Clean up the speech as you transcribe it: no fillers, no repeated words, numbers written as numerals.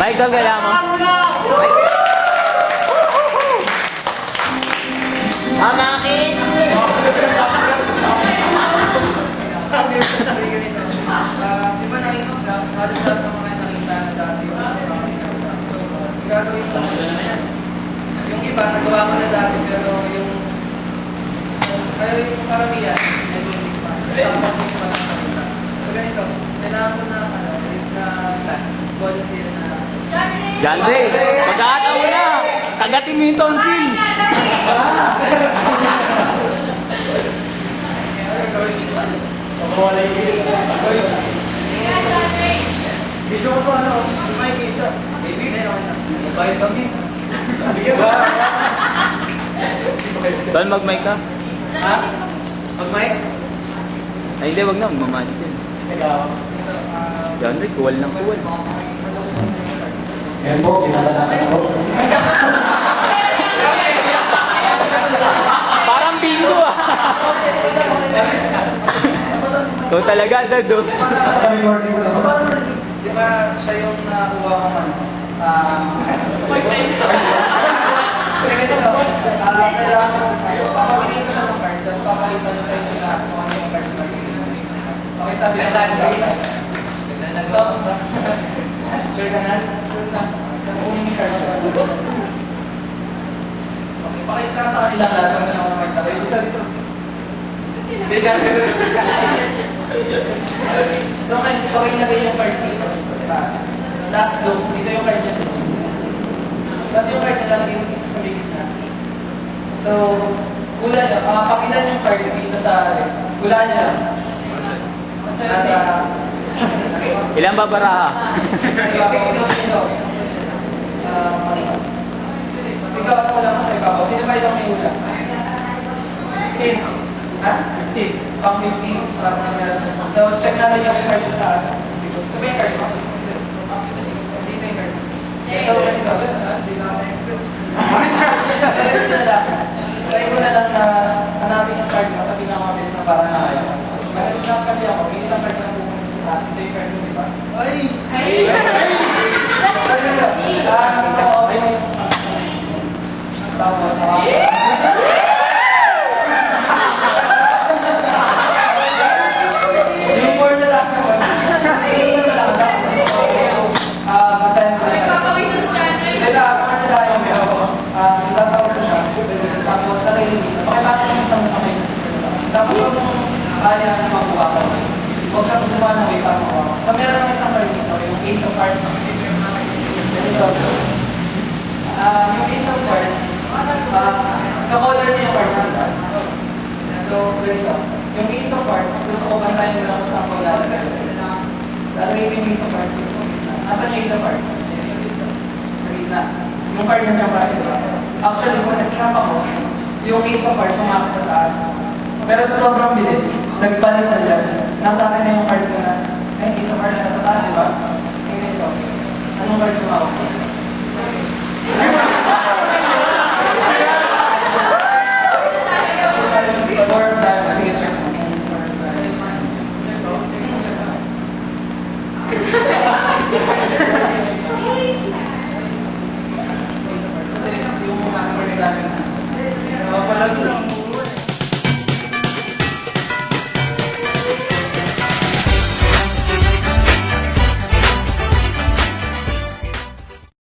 Michael, kaya mo? Mga kids! Kasi ganito, di ba nakita, halos lahat ng mga nakita na dati yung so, gagawin ko ngayon. Yung iba, nagawa ko na dati, pero yung karamihan, medyo hindi pa. Tapos hindi pa lang nakita. So ganito, kailangan ko na, is na volunteer na. John Ray, pagkakataon na. Kagatin mo yung tonsil. Video ko ano, may kita. Baby, bayad kami. Bigyan ba? Tol, mag-mic ka. Ha? Mag-mic? Ay, hindi, wag na. Mamahal din. Ikaw. John Ray, kuwal ng kuwal. Ayan po, pinatatakas ako. Parang bingo ah. Ito talaga, dad. Oh. Di ba siya yung nakuha ko ano? Kailangan ko, papamilin ko siya ng card, tapos papalitan niya sa inyo sa kung ano yung card na gagawin. Okay, sabi ko sa stop. Sure ka na? Sa kunin yung card. Okay, pakita ka sa kanila lahat ng mga card. So, pakilagay yung card dito. Last loop, dito yung card niya. Tapos yung card niya lalagay mo dito sa may gitna. So, pakilan yung card dito sa gula niya. Nasa... Ilang babaraha? Sa ibabaw. So, ito. Ikaw at wala ka sa ibabaw. Sino ba ibang may hula? 15. Ha? 15. Pang 15. So, check natin yung card sa taas. Ito ba yung card mo? Dito yung card. So, ganito. So, ganito na lang. Try ko na lang na hanapin yung card mo sa pinakamabilis na parang na kayo. Mag-snap kasi ako. May isang card na pupunta sa taas. Ito yung card mo, di ba? Ay! So, ganito. So, okay. Tapos, tapos kung kaya na makuha ko, huwag kang gumawa ng way para makuha ko. So meron ng isang card dito, yung Ace of Hearts. Ganito. Yung Ace of Hearts, kakolor niya yung card nito. So, ganito. Yung Ace of Hearts, gusto ko bantayan mo lang kung saan ko lalagay. Lalagay ko yung Ace of Hearts dito sa gitna. Asan yung Ace of Hearts? Sa gitna. Yung card na dyan para dito. Actually, kung nag-snap ako, yung Ace of Hearts umakit sa taas. Pero sa sobrang bilis, nagpalit na dyan. Nasa akin na yung card ko na, ay, Ace of Hearts nasa taas, diba? Tingnan ito. Anong card ko ako?